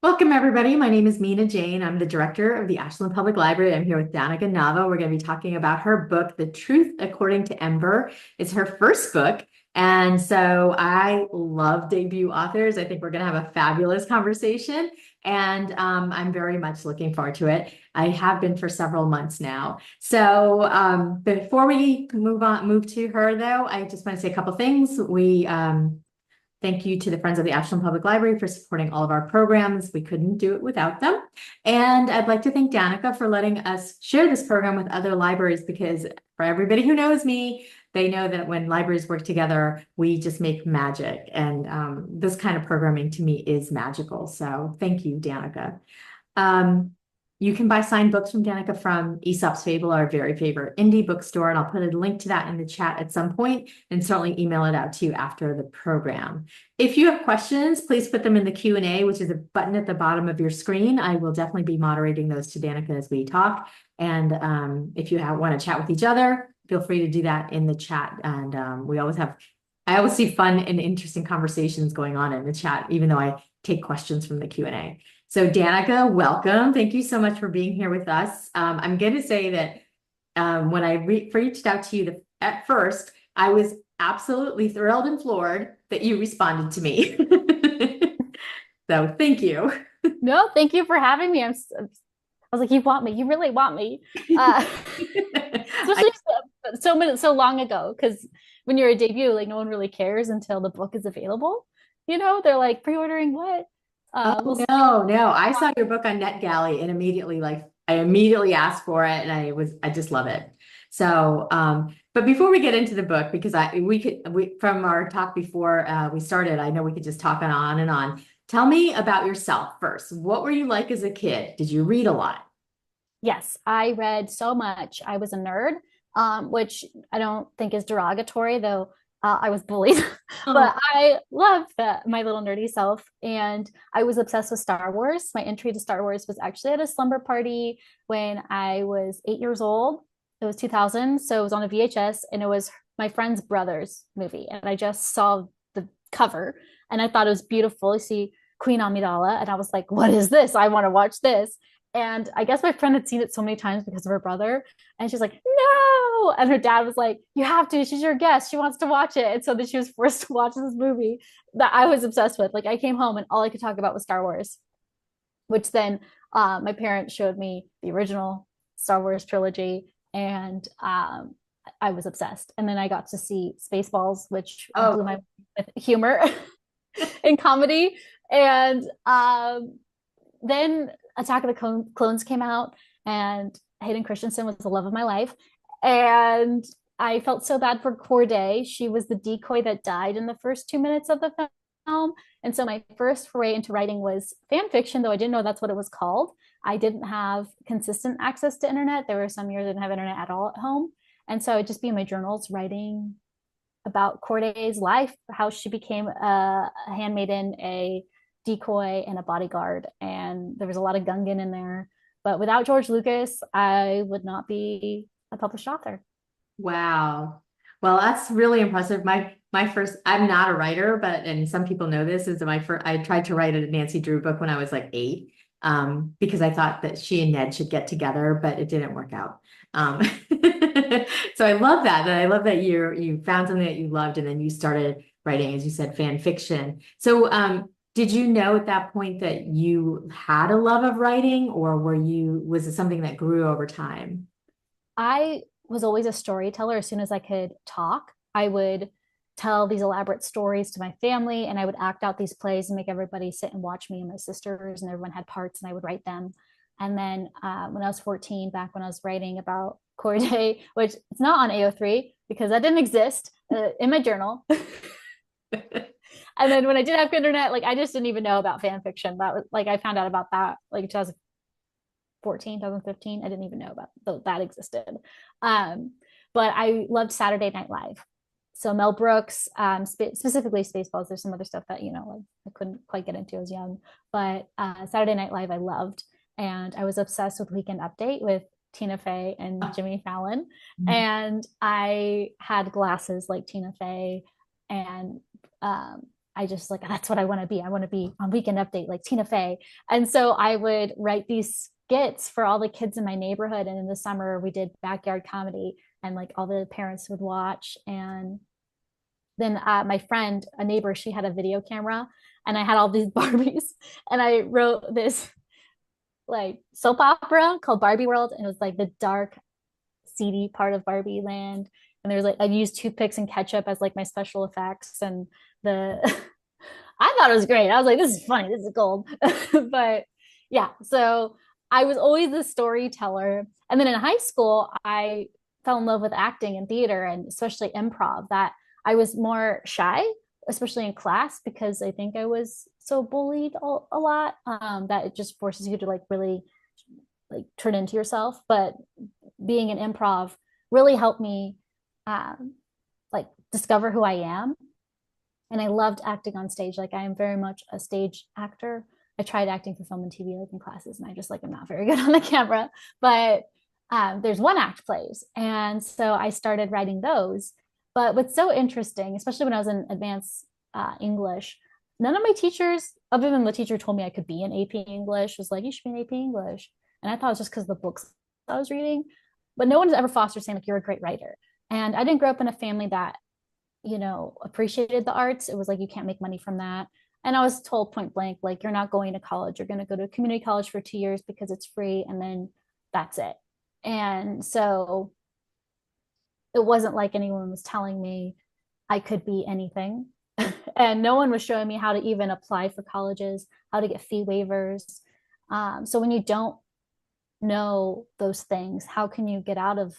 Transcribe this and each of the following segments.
Welcome, everybody. My name is Mina Jane. I'm the director of the Ashland Public Library. I'm here with Danica Nava. We're going to be talking about her book, The Truth According to Ember. It's her first book. And so I love debut authors. I think we're going to have a fabulous conversation. And I'm very much looking forward to it. I have been for several months now. So before we move to her, though, I just want to say a couple things. Thank you to the Friends of the Ashland Public Library for supporting all of our programs. We couldn't do it without them. And I'd like to thank Danica for letting us share this program with other libraries, because for everybody who knows me, they know that when libraries work together, we just make magic. And this kind of programming to me is magical. So thank you, Danica. Um, you can buy signed books from Danica from Aesop's Fable, our very favorite indie bookstore, and I'll put a link to that in the chat at some point, and certainly email it out to you after the program. If you have questions, please put them in the Q&A, which is a button at the bottom of your screen. I will definitely be moderating those to Danica as we talk. And if you want to chat with each other, feel free to do that in the chat. And I always see fun and interesting conversations going on in the chat, even though I take questions from the Q&A. So Danica, welcome. Thank you so much for being here with us. I'm going to say that when I reached out to you at first, I was absolutely thrilled and floored that you responded to me. So thank you. No, thank you for having me. I was like, you want me? You really want me? I, Especially so long ago. Because when you're a debut, like no one really cares until the book is available. They're like pre-ordering what? We'll oh see. no, I saw your book on NetGalley and I immediately asked for it, and I just love it. So but before we get into the book, because we from our talk before we started, I know we could just talk on and on. Tell me about yourself first. What were you like as a kid? Did you read a lot? Yes, I read so much. I was a nerd, which I don't think is derogatory, though I was bullied. Oh, But I loved my little nerdy self. And I was obsessed with Star Wars. My entry to Star Wars was actually at a slumber party when I was 8 years old. It was 2000. So it was on a VHS, and it was my friend's brother's movie. And I just saw the cover and I thought it was beautiful. You see Queen Amidala. And I was like, what is this? I want to watch this. And I guess my friend had seen it so many times because of her brother. And she's like, no. And her dad was like, you have to. She's your guest. She wants to watch it. And so then she was forced to watch this movie that I was obsessed with. Like I came home and all I could talk about was Star Wars, which then my parents showed me the original Star Wars trilogy. And I was obsessed. And then I got to see Spaceballs, which blew my oh, mind with humor and comedy. And then Attack of the Clones came out, and Hayden Christensen was the love of my life. And I felt so bad for Corday. She was the decoy that died in the first 2 minutes of the film. And so my first foray into writing was fan fiction, though I didn't know that's what it was called. I didn't have consistent access to internet. There were some years I didn't have internet at all at home. And so I'd just be in my journals writing about Corday's life, how she became a handmaiden, a decoy, and a bodyguard. And there was a lot of Gungan in there. But without George Lucas, I would not be a published author. wow. Well, that's really impressive. My first, I'm not a writer, but and some people know this, is my first, I tried to write a Nancy Drew book when I was like 8, because I thought that she and Ned should get together, but it didn't work out. Um, so I love that I love that you found something that you loved, and then you started writing, as you said, fan fiction. So did you know at that point that you had a love of writing, or was it something that grew over time? I was always a storyteller. As soon as I could talk, I would tell these elaborate stories to my family, and I would act out these plays and make everybody sit and watch me and my sisters, and everyone had parts and I would write them. And then when I was 14, back when I was writing about Corday, which it's not on AO3 because that didn't exist, in my journal. And then when I did have internet, like I just didn't even know about fan fiction. That was like I found out about that like 2014, 2015. I didn't even know about that existed. Um, but I loved Saturday Night Live. So Mel Brooks, specifically Spaceballs. There's some other stuff that like I couldn't quite get into. I was young, but Saturday Night Live I loved, and I was obsessed with Weekend Update with Tina Fey and Jimmy Fallon. And I had glasses like Tina Fey, and I just like, that's what I want to be. I want to be on Weekend Update, like Tina Fey. And so I would write these skits for all the kids in my neighborhood. And in the summer, we did backyard comedy, and like all the parents would watch. And then my friend, a neighbor, she had a video camera, and I had all these Barbies, and I wrote this like soap opera called Barbie World, and it was like the dark, seedy part of Barbie land. And there's like, I used toothpicks and ketchup as like my special effects, and the I thought it was great. I was like, this is funny, this is gold. But yeah, so I was always the storyteller. And then in high school, I fell in love with acting and theater, and especially improv. That I was more shy, especially in class, because I think I was so bullied a lot, that it just forces you to like really like turn into yourself. But being an improv really helped me like discover who I am. And I loved acting on stage. Like I am very much a stage actor. I tried acting for film and TV like in classes, and I just like I'm not very good on the camera. But there's one act plays, and so I started writing those. But what's so interesting, especially when I was in advanced English, none of my teachers, other than the teacher who told me I could be in AP English, was like, you should be in AP English. And I thought it was just because of the books I was reading. But no one's ever fostered saying like you're a great writer. And I didn't grow up in a family that, appreciated the arts. It was like you can't make money from that. And I was told point blank, like, you're not going to college. You're going to go to community college for 2 years because it's free, and then that's it. And so it wasn't like anyone was telling me I could be anything. And no one was showing me how to even apply for colleges, how to get fee waivers. So when you don't know those things, how can you get out of,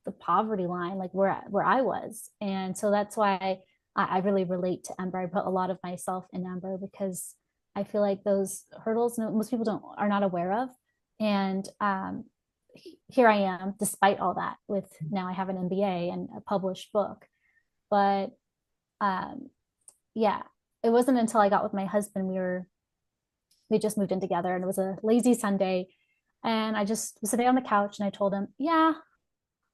the poverty line, like where I was? And so that's why I really relate to Ember. I put a lot of myself in Ember because I feel like those hurdles most people are not aware of. And here I am, despite all that, with now I have an MBA and a published book. But yeah, it wasn't until I got with my husband, we just moved in together, and it was a lazy Sunday. And I just was sitting on the couch, and I told him, yeah,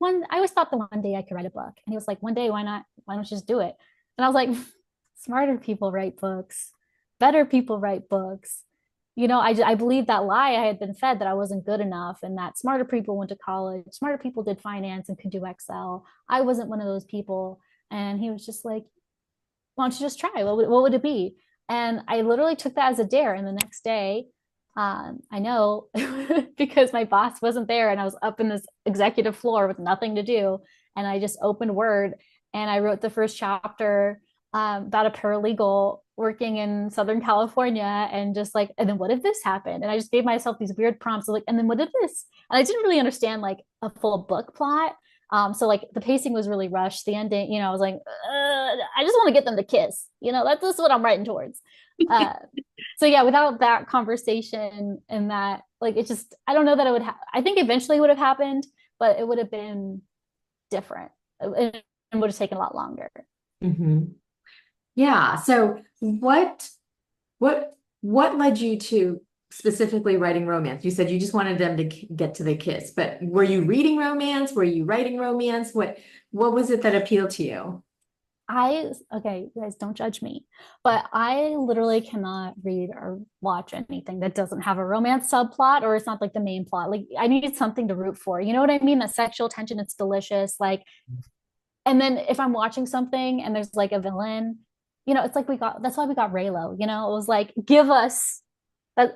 I always thought that one day I could write a book. And he was like, one day, why not? Why don't you just do it? And I was like, smarter people write books, better people write books. I believe that lie I had been fed, that I wasn't good enough, and that smarter people went to college, smarter people did finance and could do Excel. I wasn't one of those people. And he was just like, why don't you just try? What would it be? And I literally took that as a dare. And the next day, I know because my boss wasn't there, and I was up in this executive floor with nothing to do. And I just opened Word, and I wrote the first chapter about a paralegal working in Southern California, and just like, and then what if this happened? And I just gave myself these weird prompts, like, and then what if this? And I didn't really understand like a full book plot. So like the pacing was really rushed. The ending, I was like, I just want to get them to kiss. That's what I'm writing towards. So yeah, without that conversation, and that, like, it just, I don't know that it would I think eventually it would have happened, but it would have been different. It would have taken a lot longer. Mm-hmm. Yeah. So what led you to specifically writing romance? You said you just wanted them to get to the kiss, but were you reading romance? Were you writing romance? What was it that appealed to you? Okay, you guys don't judge me, but I literally cannot read or watch anything that doesn't have a romance subplot, or it's not like the main plot. Like, I need something to root for. You know what I mean? That sexual tension, it's delicious. Like, and then if I'm watching something and there's like a villain, it's like that's why we got Raylo. It was like, give us that.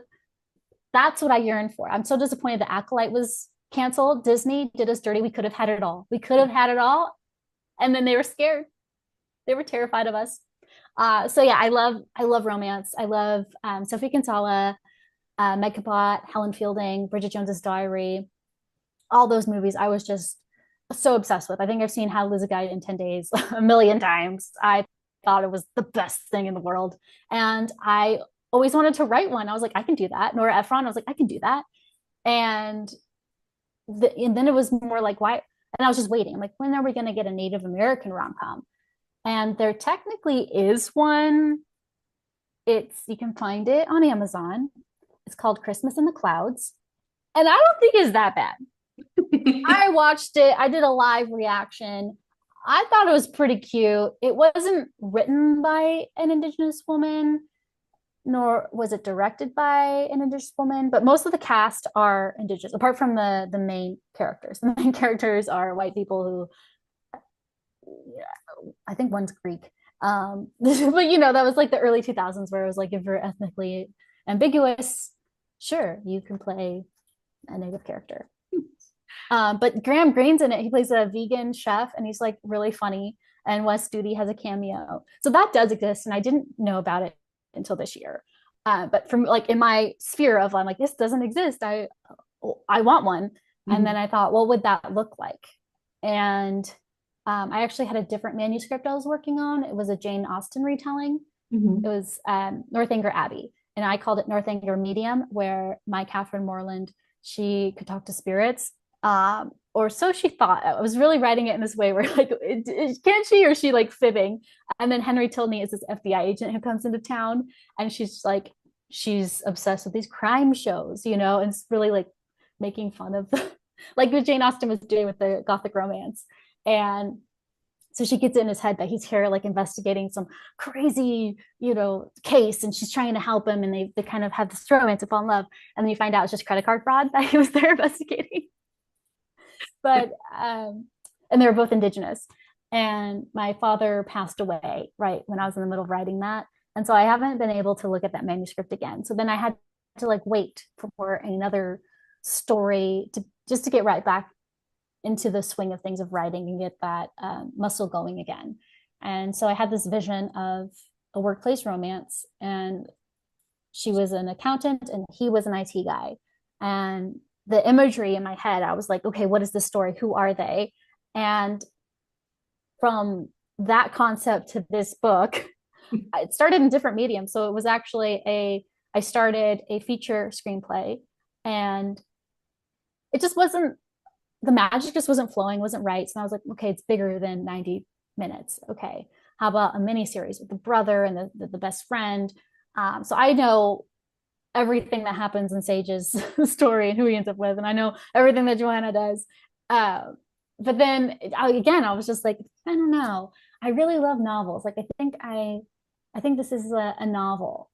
That's what I yearn for. I'm so disappointed the Acolyte was canceled. Disney did us dirty. We could have had it all. We could have had it all. And then they were scared. They were terrified of us. So yeah, I love romance. I love Sophie Kinsella, Meg Cabot, Helen Fielding, Bridget Jones's Diary, all those movies. I was just so obsessed with. I think I've seen How to Lose a Guy in 10 Days a million times. I thought it was the best thing in the world. And I always wanted to write one. I was like, I can do that. Nora Ephron, I was like, I can do that. And, and then it was more like, why? And I was just waiting. I'm like, when are we going to get a Native American rom-com? And there technically is one. You can find it on Amazon. It's called Christmas in the Clouds. And I don't think it's that bad. I watched it. I did a live reaction. I thought it was pretty cute. It wasn't written by an Indigenous woman, nor was it directed by an Indigenous woman, but most of the cast are Indigenous, apart from the main characters. The main characters are white people who, yeah, I think one's Greek. But that was like the early 2000s where it was like, if you're ethnically ambiguous, sure, you can play a native character. But Graham Greene's in it. He plays a vegan chef and he's like really funny. And Wes Studi has a cameo. So that does exist. And I didn't know about it until this year. But from like in my sphere of, I'm like, this doesn't exist. I want one. And then I thought, well, what would that look like? And I actually had a different manuscript I was working on. It was a Jane Austen retelling. Mhm. It was Northanger Abbey. And I called it Northanger Medium, where my Catherine Morland, she could talk to spirits. Or so she thought. I was really writing it in this way where like, can't she, or is she like fibbing? And then Henry Tilney is this FBI agent who comes into town, and she's obsessed with these crime shows, and it's really like making fun of like what Jane Austen was doing with the Gothic romance. And so she gets it in his head that he's here like investigating some crazy, case, and she's trying to help him, and they kind of have this romance and fall in love. And then you find out it's just credit card fraud that he was there investigating. But and they were both Indigenous. And my father passed away right when I was in the middle of writing that. And so I haven't been able to look at that manuscript again. So then I had to like wait for another story to get right back into the swing of things of writing and get that muscle going again. And so I had this vision of a workplace romance, and she was an accountant and he was an IT guy. And the imagery in my head, I was like, okay, what is the story? Who are they? And from that concept to this book, it started in different mediums. So it was actually I started a feature screenplay, and it just wasn't, the magic just wasn't flowing, wasn't right. So I was like, okay, it's bigger than 90 minutes. Okay, how about a mini series with the brother and the best friend? So I know everything that happens in Sage's story and who he ends up with, and I know everything that Joanna does. But then again, I was just like, I don't know. I really love novels. Like I think this is a novel.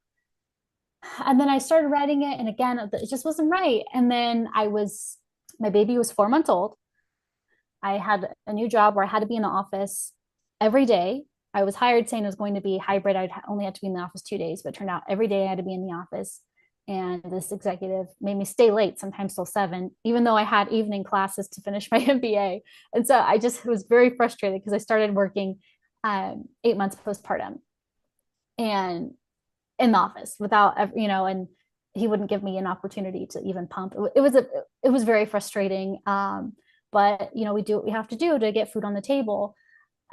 And then I started writing it, and again, it just wasn't right. And then my baby was 4 months old. I had a new job where I had to be in the office every day. I was hired saying it was going to be hybrid. I'd only had to be in the office 2 days, but it turned out every day I had to be in the office. And this executive made me stay late, sometimes till 7, even though I had evening classes to finish my MBA. And so I just was very frustrated because I started working 8 months postpartum and in the office without, and he wouldn't give me an opportunity to even pump. It was very frustrating. But we do what we have to do to get food on the table.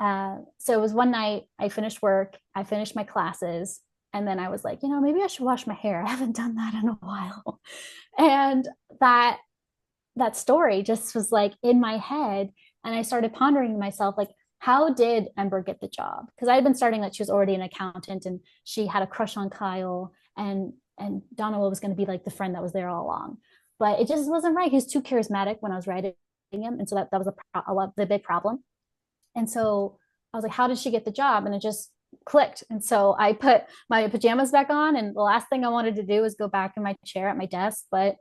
So it was one night I finished work, I finished my classes, and then I was like, maybe I should wash my hair. I haven't done that in a while. And that story just was like in my head. And I started pondering to myself, like, how did Ember get the job? Because I had been starting that she was already an accountant and she had a crush on Kyle, and Donovan was going to be like the friend that was there all along. But it just wasn't right. He was too charismatic when I was writing him. And so that was the big problem. And so I was like, how did she get the job? And it just clicked. And so I put my pajamas back on, and the last thing I wanted to do was go back in my chair at my desk, but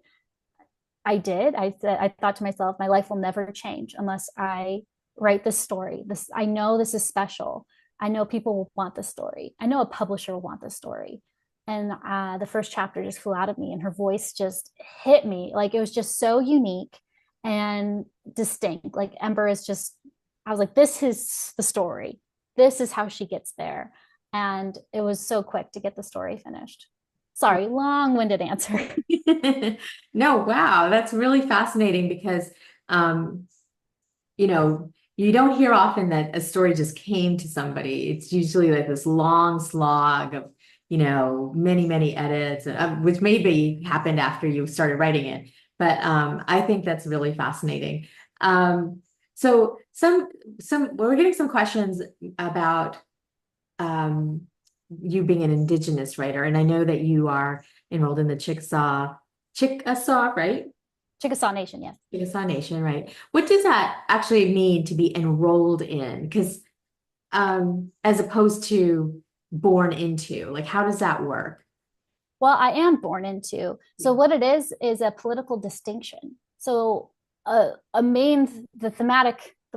I did. I thought to myself, my life will never change unless I write this story. I know this is special. I know people will want this story. I know a publisher will want this story. And the first chapter just flew out of me, and her voice just hit me. Like, it was just so unique and distinct. Like, Ember is just, I was like, this is the story. This is how she gets there. And it was so quick to get the story finished. Sorry, long-winded answer. No, wow, that's really fascinating because, um, you don't hear often that a story just came to somebody. It's usually like this long slog of, many, many edits, which maybe happened after you started writing it. But I think that's really fascinating. So we're getting some questions about you being an Indigenous writer, and I know that you are enrolled in the Chickasaw, right? Chickasaw Nation, yes. Chickasaw Nation, right? What does that actually mean to be enrolled in? Because as opposed to born into, like how does that work? Well, I am born into. So what it is a political distinction. So the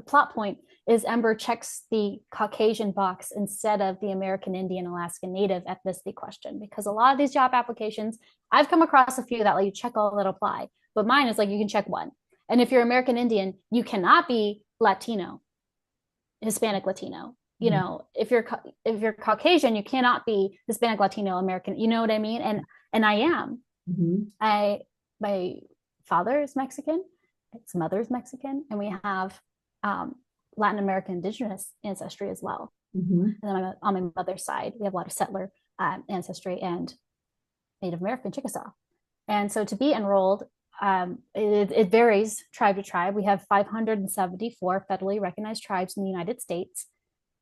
plot point is Ember checks the Caucasian box instead of the American Indian, Alaska Native ethnicity question, because a lot of these job applications, I've come across a few that let you check all that apply, but mine is like you can check one. And if you're American Indian, you cannot be Latino, Hispanic Latino. You know, if you're Caucasian, you cannot be Hispanic, Latino, American. You know what I mean? And I am. Mm-hmm. My father is Mexican, his mother is Mexican, and we have Latin American indigenous ancestry as well. Mm-hmm. And then on my mother's side, we have a lot of settler ancestry and Native American Chickasaw. And so to be enrolled, it varies tribe to tribe. We have 574 federally recognized tribes in the United States.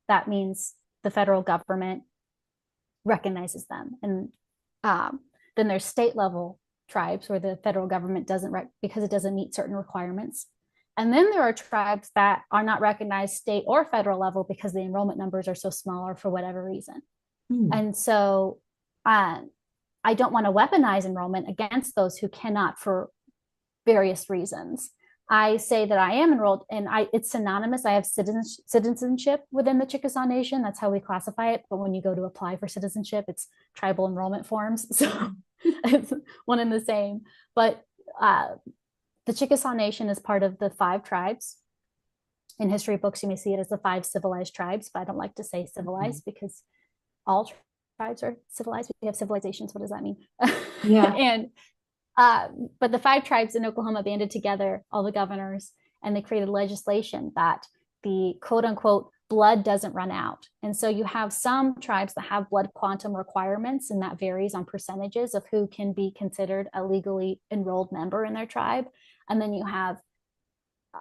That means the federal government recognizes them. And then there's state level tribes where the federal government doesn't because it doesn't meet certain requirements. And then there are tribes that are not recognized state or federal level because the enrollment numbers are so small or for whatever reason. And so I don't want to weaponize enrollment against those who cannot for various reasons. I say that I am enrolled, and it's synonymous. I have citizenship within the Chickasaw Nation. That's how we classify it. But when you go to apply for citizenship, it's tribal enrollment forms. So it's one and the same. But the Chickasaw Nation is part of the 5 tribes. In history books, you may see it as the 5 civilized tribes, but I don't like to say civilized because all tribes are civilized. We have civilizations. What does that mean? Yeah. And but the 5 tribes in Oklahoma banded together, all the governors, and they created legislation that the quote unquote blood doesn't run out. And so you have some tribes that have blood quantum requirements, and that varies on percentages of who can be considered a legally enrolled member in their tribe. And then you have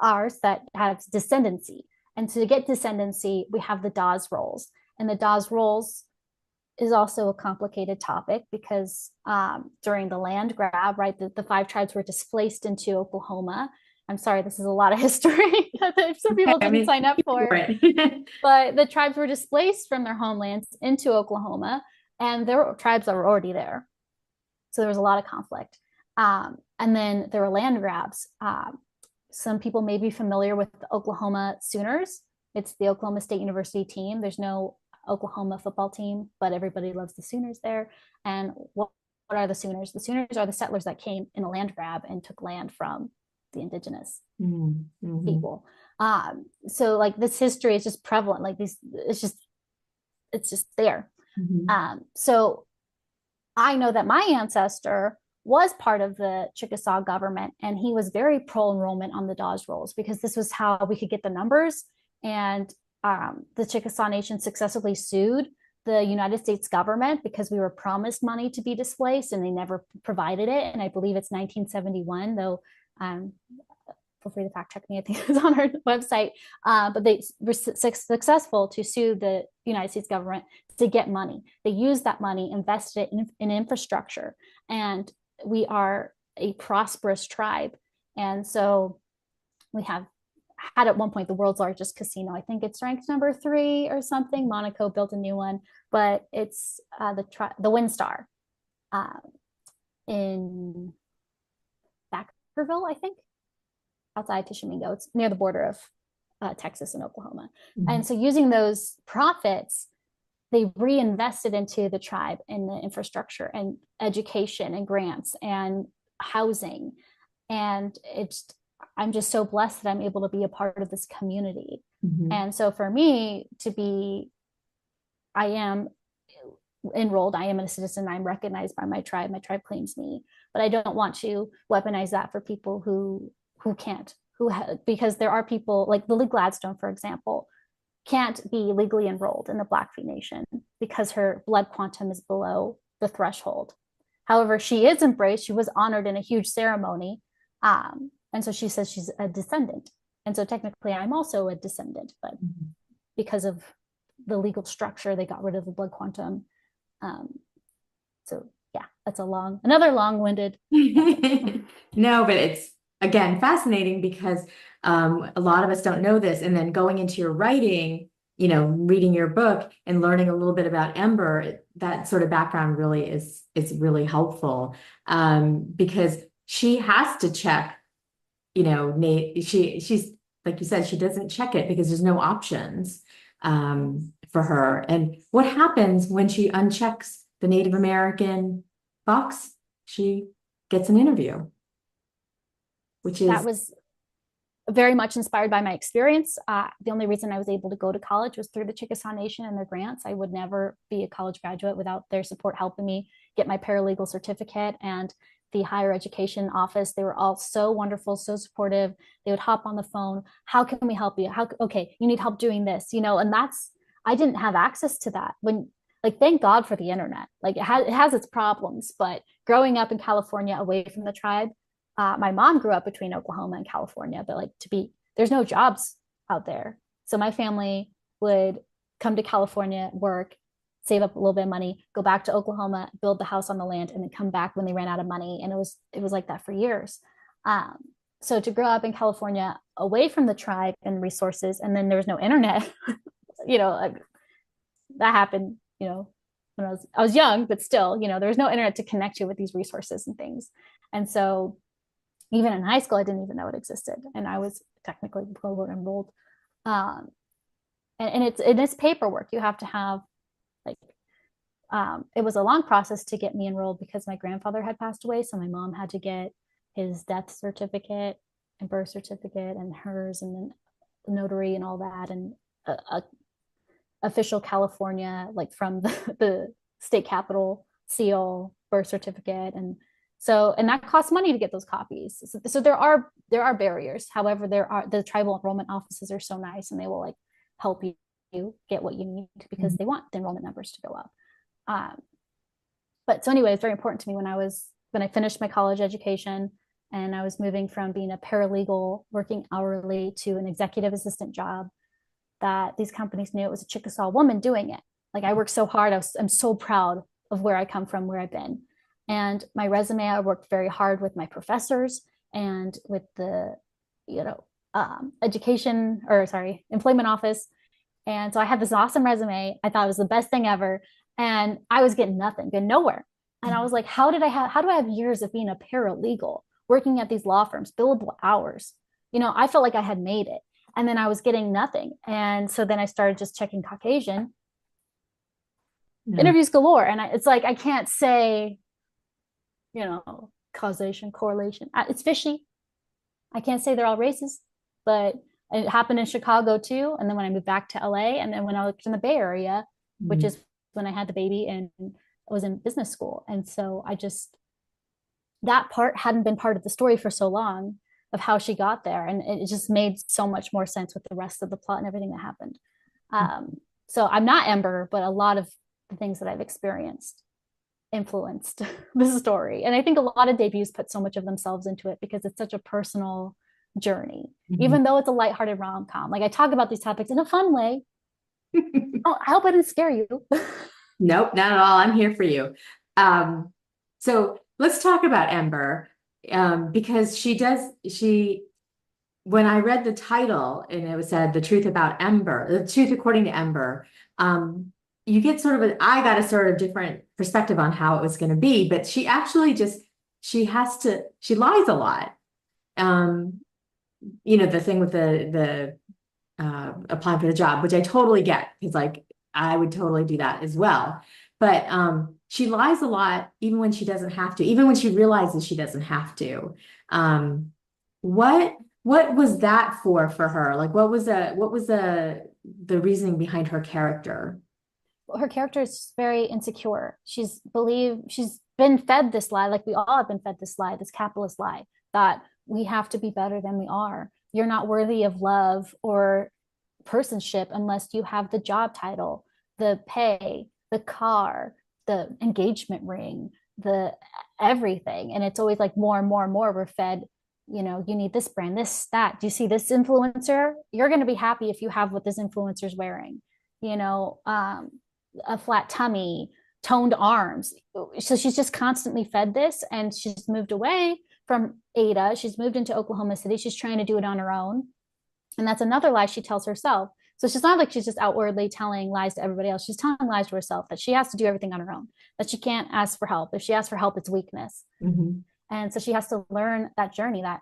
ours that have descendancy. And to get descendancy, we have the Dawes rolls. And the Dawes rolls is also a complicated topic because during the land grab, right, the 5 tribes were displaced into Oklahoma. I'm sorry, this is a lot of history that some people didn't sign up for. But the tribes were displaced from their homelands into Oklahoma, and there were tribes that were already there. So there was a lot of conflict. And then there were land grabs. Some people may be familiar with the Oklahoma Sooners. It's the Oklahoma State University team. There's no Oklahoma football team, but everybody loves the Sooners there. And what are the Sooners? The Sooners are the settlers that came in a land grab and took land from the indigenous people. So like this history is just prevalent. Like these, it's just there. So I know that my ancestor was part of the Chickasaw government, and he was very pro-enrollment on the Dawes rolls because this was how we could get the numbers. And the Chickasaw Nation successfully sued the United States government because we were promised money to be displaced and they never provided it. And I believe it's 1971, though feel free to fact check me, I think it's on our website. But they were successful to sue the United States government to get money. They used that money, invested it in infrastructure, and we are a prosperous tribe. And so we have had at one point the world's largest casino. I think it's ranked number 3 or something. Monaco built a new one, but it's the WinStar in Backerville, I think, outside Tishomingo. It's near the border of Texas and Oklahoma. And so using those profits, they reinvested into the tribe and the infrastructure and education and grants and housing. And I'm just so blessed that I'm able to be a part of this community. And so for me I am enrolled, I am a citizen, I'm recognized by my tribe claims me, but I don't want to weaponize that for people who can't, because there are people like Lily Gladstone, for example, can't be legally enrolled in the Blackfeet Nation because her blood quantum is below the threshold. However, she is embraced. She was honored in a huge ceremony. And so she says she's a descendant. And so technically I'm also a descendant, but because of the legal structure, they got rid of the blood quantum. So yeah, that's another long-winded. No, but again, fascinating because a lot of us don't know this. And then going into your writing, reading your book and learning a little bit about Ember, that sort of background really is really helpful, because she has to check, she's like you said, she doesn't check it because there's no options for her. And what happens when she unchecks the Native American box? She gets an interview, which That is was very much inspired by my experience. The only reason I was able to go to college was through the Chickasaw Nation and their grants. I would never be a college graduate without their support helping me get my paralegal certificate. And the higher education office, they were all so wonderful, so supportive. They would hop on the phone. How can we help you? Okay, you need help doing this, and I didn't have access to that thank God for the internet. It has its problems, but growing up in California away from the tribe, my mom grew up between Oklahoma and California, but there's no jobs out there. So my family would come to California, work, save up a little bit of money, go back to Oklahoma, build the house on the land, and then come back when they ran out of money. And it was like that for years. So to grow up in California away from the tribe and resources, and then there was no internet, that happened, when I was young, but still, there was no internet to connect you with these resources and things. And so even in high school, I didn't even know it existed. And I was technically enrolled. And it's paperwork. You have to have it was a long process to get me enrolled because my grandfather had passed away. So my mom had to get his death certificate and birth certificate and hers and then notary and all that. And a official California, from the state capitol seal, birth certificate. And that costs money to get those copies. So there are barriers. However, the tribal enrollment offices are so nice and they will help you get what you need because they want the enrollment numbers to go up. But so anyway, it's very important to me when I finished my college education and I was moving from being a paralegal working hourly to an executive assistant job, that these companies knew it was a Chickasaw woman doing it. I worked so hard. I'm so proud of where I come from, where I've been. And my resume, I worked very hard with my professors and with the, employment office. And so I had this awesome resume. I thought it was the best thing ever. And I was getting nothing, getting nowhere. And I was like, how do I have years of being a paralegal, working at these law firms, billable hours? I felt like I had made it. And then I was getting nothing. And so then I started just checking Caucasian interviews galore. And it's I can't say, causation, correlation. It's fishy. I can't say they're all racist, but it happened in Chicago too. And then when I moved back to LA, and then when I lived in the Bay Area, which is when I had the baby and I was in business school. And so that part hadn't been part of the story for so long of how she got there. And it just made so much more sense with the rest of the plot and everything that happened. So I'm not Ember, but a lot of the things that I've experienced influenced the story. And I think a lot of debuts put so much of themselves into it because it's such a personal journey, even though it's a lighthearted rom-com. I talk about these topics in a fun way. Oh, I hope I didn't scare you. Nope, not at all. I'm here for you. So let's talk about Ember, because when I read the title and it was said The Truth About Ember, The Truth According to Ember, you get I got a sort of different perspective on how it was going to be, but she actually she lies a lot. The thing with the applying for the job, which I totally get, because I would totally do that as well. But she lies a lot, even when she doesn't have to, even when she realizes she doesn't have to. What was that for her? What was the reasoning behind her character? Her character is very insecure. She's been fed this lie, we all have been fed this lie, this capitalist lie, that we have to be better than we are. You're not worthy of love or personship unless you have the job title, the pay, the car, the engagement ring, the everything. And it's always more and more and more we're fed, you need this brand, this, that. Do you see this influencer? You're going to be happy if you have what this influencer's wearing, a flat tummy, toned arms. So she's just constantly fed this, and she's moved away from Ada. She's moved into Oklahoma City. She's trying to do it on her own. And that's another lie she tells herself. So she's not like she's just outwardly telling lies to everybody else. She's telling lies to herself that she has to do everything on her own, that she can't ask for help. If she asks for help, it's weakness. Mm-hmm. And so she has to learn that journey that,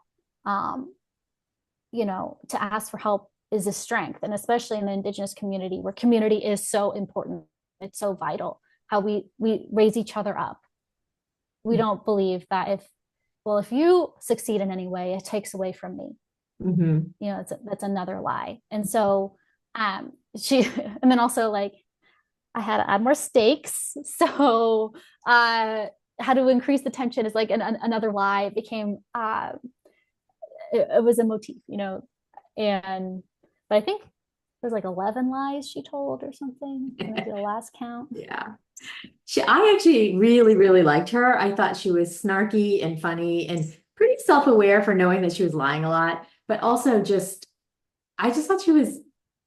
to ask for help is a strength. And especially in the Indigenous community, where community is so important, it's so vital, how we raise each other up. We don't believe that if you succeed in any way, it takes away from me. Mm-hmm. That's another lie. And so she, and then also like I had to add more stakes. So how to increase the tension is like another lie. It became, it was a motif, but I think there's like 11 lies she told or something. And I did a last count. Yeah. I actually really, really liked her. I thought she was snarky and funny and pretty self-aware for knowing that she was lying a lot, but also I just thought she was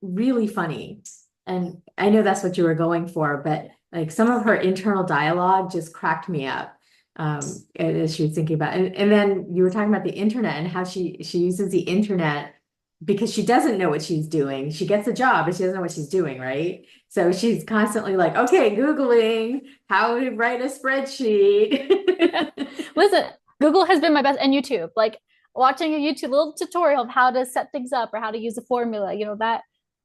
really funny. And I know that's what you were going for, but like some of her internal dialogue just cracked me up. As she was thinking about it. And then you were talking about the internet and how she uses the internet because she doesn't know what she's doing. She gets a job, but she doesn't know what she's doing, right? So she's constantly like, okay, Googling how to write a spreadsheet. Listen, Google has been my best, and YouTube, like watching a YouTube little tutorial of how to set things up or how to use a formula,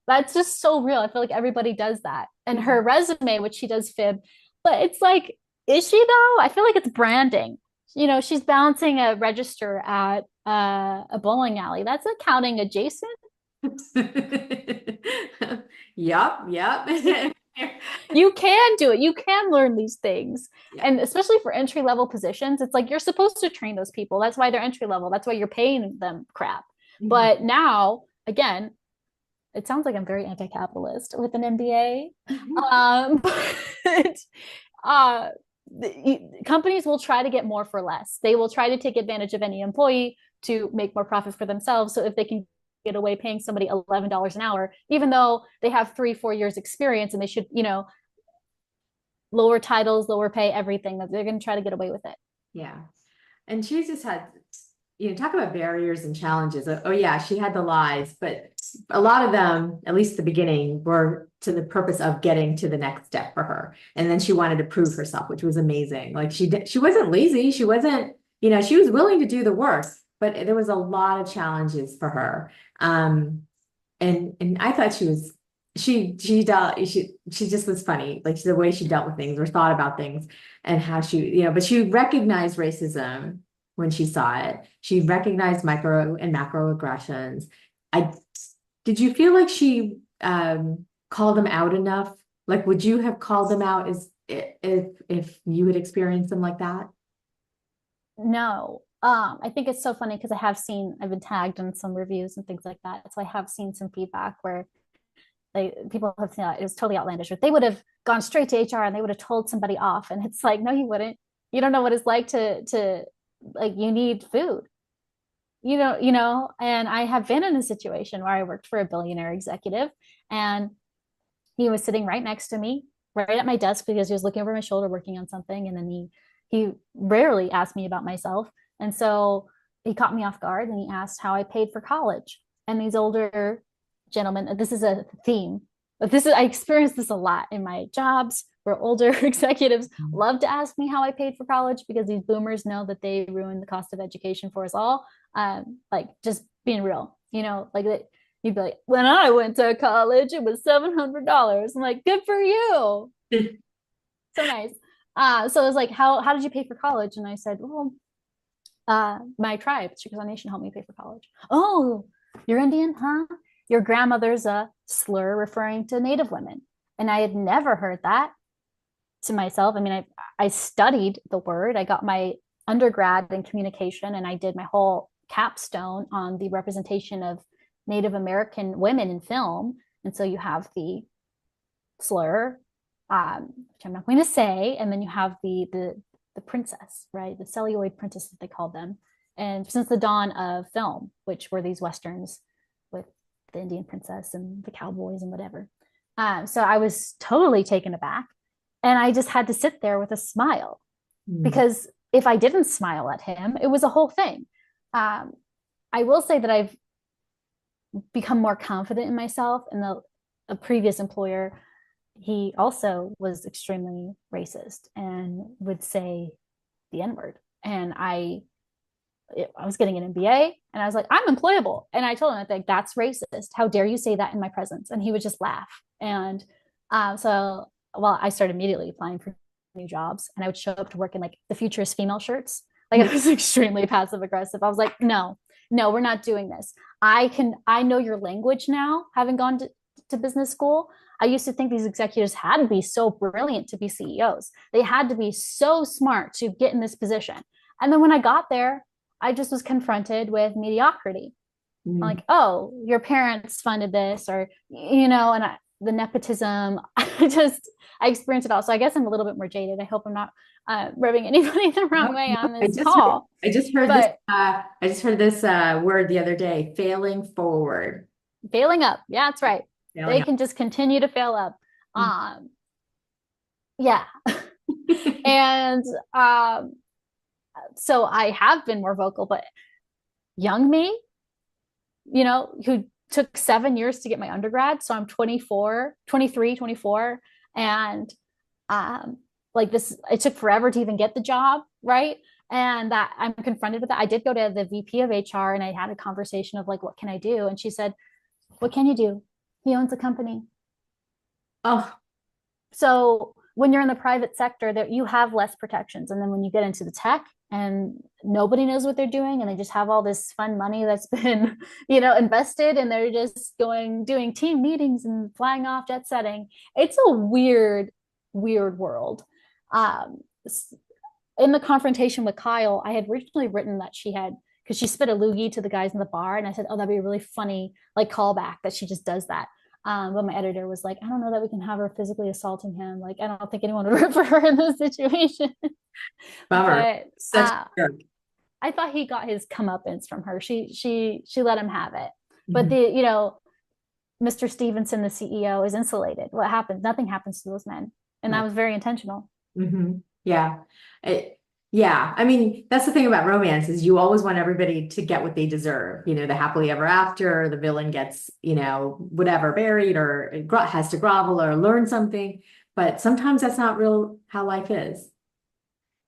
that's just so real. I feel like everybody does that. And her resume, which she does fib, but it's like, is she though? I feel like it's branding. She's balancing a register at a bowling alley. That's accounting adjacent. Yep. You can do it. You can learn these things. Yeah. And especially for entry level positions, it's like you're supposed to train those people. That's why they're entry level. That's why you're paying them crap. Mm-hmm. But now, again, it sounds like I'm very anti-capitalist with an MBA. Companies will try to get more for less. They will try to take advantage of any employee to make more profit for themselves. So if they can get away paying somebody $11 an hour, even though they have 3-4 years experience and they should, lower titles, lower pay, everything, that they're going to try to get away with it. Yeah. And she just had, talk about barriers and challenges. Oh yeah, she had the lies, but a lot of them, at least the beginning, were to the purpose of getting to the next step for her. And then she wanted to prove herself, which was amazing. Like she wasn't lazy. She wasn't, she was willing to do the work, but there was a lot of challenges for her. And I thought she just was funny, like the way she dealt with things or thought about things and how she, but she recognized racism when she saw it. She recognized micro and macroaggressions. Did you feel like she called them out enough? Like, would you have called them out if you had experienced them like that? No. I think it's so funny because I've been tagged in some reviews and things like that. So I have seen some feedback where people have seen it was totally outlandish, or they would have gone straight to HR and they would have told somebody off. And it's like, no, you wouldn't. You don't know what it's like to like, you need food. And I have been in a situation where I worked for a billionaire executive and he was sitting right next to me, right at my desk, because he was looking over my shoulder working on something. And then he rarely asked me about myself. And so he caught me off guard and he asked how I paid for college. And these older gentlemen, this is a theme, but I experienced this a lot in my jobs where older executives love to ask me how I paid for college because these boomers know that they ruined the cost of education for us all. Like just being real, like that. You'd be like, when I went to college, it was $700. I'm like, good for you. So nice. So it was like, how did you pay for college? And I said, well, my tribe, Chickasaw Nation, helped me pay for college. Oh, you're Indian, huh? Your grandmother's a slur referring to Native women. And I had never heard that to myself. I mean, I studied the word. I got my undergrad in communication and I did my whole capstone on the representation of Native American women in film. And so you have the slur, which I'm not going to say, and then you have the princess, right? The celluloid princess that they called them. And since the dawn of film, which were these westerns with the Indian princess and the cowboys and whatever. So I was totally taken aback. And I just had to sit there with a smile because if I didn't smile at him, it was a whole thing. Um, I will say that I've become more confident in myself. And a previous employer, he also was extremely racist and would say the N-word. And I was getting an MBA and I was like, I'm employable. And I told him, I think that's racist. How dare you say that in my presence? And he would just laugh. And well, I started immediately applying for new jobs, and I would show up to work in like the future is female shirts. Like it was extremely passive aggressive. I was like, no, we're not doing this. I know your language now, having gone to business school. I used to think these executives had to be so brilliant to be CEOs. They had to be so smart to get in this position. And then when I got there, I just was confronted with mediocrity. Mm. Like, oh, your parents funded this, or, the nepotism. I experienced it all. So I guess I'm a little bit more jaded. I hope I'm not rubbing anybody the wrong way on this call. I just heard this word the other day, failing forward. Failing up. Yeah, that's right. Failing They up. can just continue to fail up. Yeah. And so I have been more vocal, but young me, who took 7 years to get my undergrad. So I'm 24, 23, 24. And like this, it took forever to even get the job, right? And that I'm confronted with that. I did go to the VP of HR and I had a conversation of like, what can I do? And she said, what can you do? He owns a company. Oh, so when you're in the private sector, that you have less protections. And then when you get into the tech and nobody knows what they're doing and they just have all this fun money that's been, invested, and they're just doing team meetings and flying off jet setting. It's a weird world. In the confrontation with Kyle, I had originally written that because she spit a loogie to the guys in the bar, and I said, oh, that'd be a really funny like callback that she just does that. But my editor was like, I don't know that we can have her physically assaulting him. Like, I don't think anyone would root for her in this situation. bummer. But Such a jerk. I thought he got his comeuppance from her. She let him have it. But Mhm. Mr. Stevenson, the CEO, is insulated. What happens? Nothing happens to those men. And that Right. was very intentional. Yeah. Yeah. I mean, that's the thing about romance is you always want everybody to get what they deserve. The happily ever after, the villain gets, whatever, buried or has to grovel or learn something. But sometimes that's not real how life is.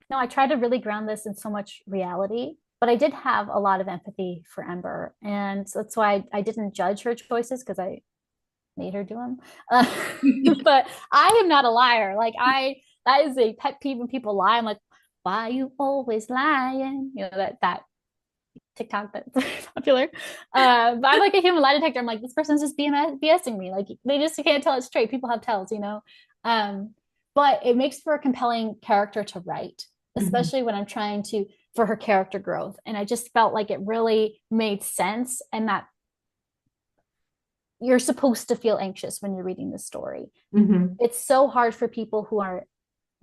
No, I tried to really ground this in so much reality, but I did have a lot of empathy for Ember. And so that's why I didn't judge her choices, because I made her do them. But I am not a liar. That is a pet peeve when people lie. I'm like, why are you always lying? That TikTok that's popular. But I'm like a human lie detector. I'm like, this person's just BSing me. Like they just can't tell it straight. People have tells. But it makes for a compelling character to write, Mhm. especially when I'm trying to for her character growth. And I just felt like it really made sense, and that you're supposed to feel anxious when you're reading this story. Mhm. It's so hard for people who are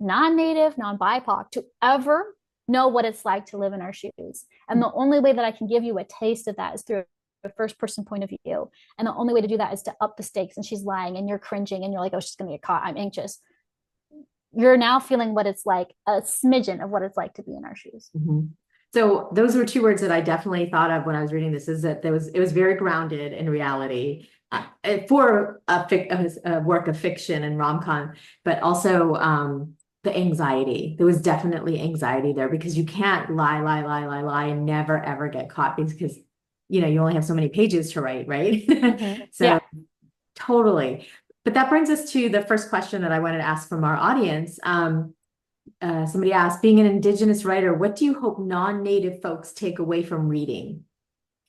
non-native, non-BIPOC to ever know what it's like to live in our shoes. And the only way that I can give you a taste of that is through a first person point of view. And the only way to do that is to up the stakes. And she's lying and you're cringing and you're like, oh, she's going to get caught. I'm anxious. You're now feeling what it's like, a smidgen of what it's like to be in our shoes. Mhm. So those were two words that I definitely thought of when I was reading this, is that it was very grounded in reality for a work of fiction and rom-com, but also the anxiety. There was definitely anxiety there because you can't lie and never ever get caught because you only have so many pages to write, right? So Yeah. totally. But that brings us to the first question that I wanted to ask from our audience. Somebody asked, being an Indigenous writer, what do you hope non-native folks take away from reading?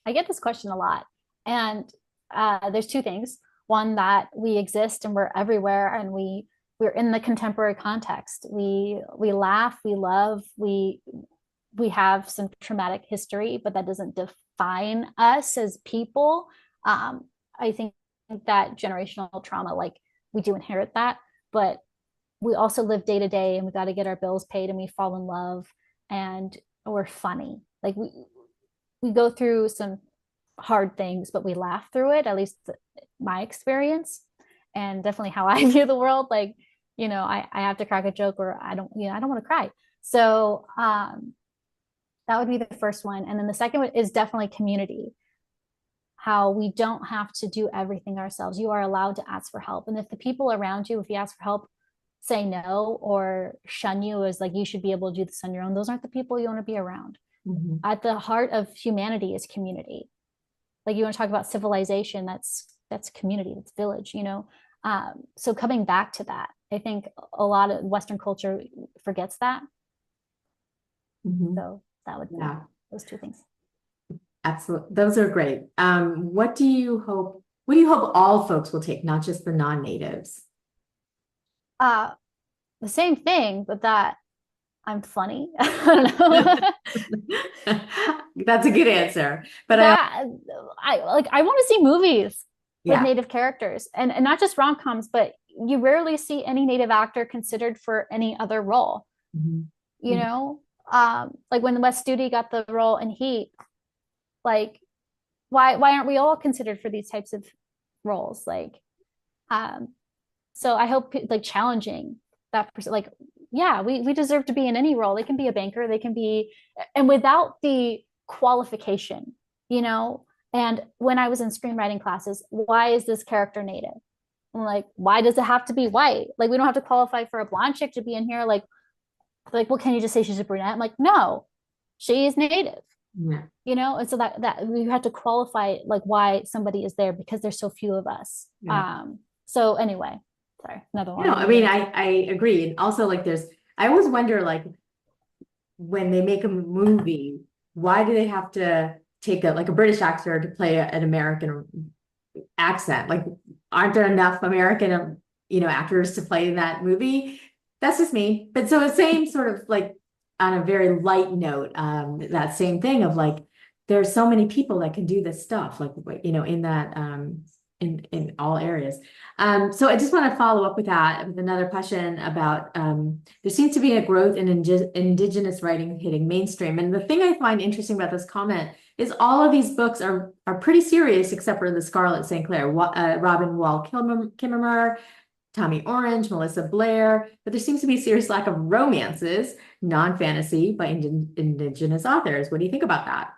I get this question a lot. And there's two things. One, that we exist and we're everywhere, and we're in the contemporary context. We laugh, we love, we have some traumatic history, but that doesn't define us as people. I think that generational trauma, like we do inherit that, but we also live day to day, and we got to get our bills paid, and we fall in love, and we're funny. Like we go through some hard things, but we laugh through it, at least my experience, and definitely how I view the world. Like, I have to crack a joke, or I don't want to cry. So that would be the first one. And then the second one is definitely community. How we don't have to do everything ourselves. You are allowed to ask for help. And if the people around you, if you ask for help, say no or shun you as like you should be able to do this on your own, those aren't the people you want to be around. Mm-hmm. At the heart of humanity is community. Like you want to talk about civilization, that's community, that's village, you know. So coming back to that, I think a lot of Western culture forgets that. Mm-hmm. So that would be those two things. Absolutely. Those are great. What do you hope all folks will take, not just the non-natives? The same thing, but that I'm funny. I don't know. That's a good answer. But that I want to see movies with yeah. Native characters and not just rom-coms, but you rarely see any Native actor considered for any other role. Mm-hmm. You know, like when Wes Studi got the role in Heat, like why aren't we all considered for these types of roles? Like, so I hope like challenging that person, like, yeah, we deserve to be in any role. They can be a banker, they can be, and without the qualification, you know. And when I was in screenwriting classes, why is this character Native? I'm like, why does it have to be white? Like, we don't have to qualify for a blonde chick to be in here. Like, well, can you just say she's a brunette? I'm like, no, she's Native. Yeah. You know, and so that we have to qualify like why somebody is there because there's so few of us. Yeah. So anyway, sorry, another one. No, I mean, I agree. And also like I always wonder like when they make a movie, why do they have to take a British actor to play an American accent? Like, aren't there enough American, actors to play in that movie? That's just me. But so the same sort of like on a very light note, that same thing of like, there's so many people that can do this stuff, like, in that, in all areas. So I just want to follow up with that with another question about, there seems to be a growth in indigenous writing hitting mainstream. And the thing I find interesting about this comment is all of these books are pretty serious, except for the Scarlet St. Clair, Robin Wall Kimmerer, Tommy Orange, Melissa Blair, but there seems to be a serious lack of romances, non-fantasy by indigenous authors. What do you think about that?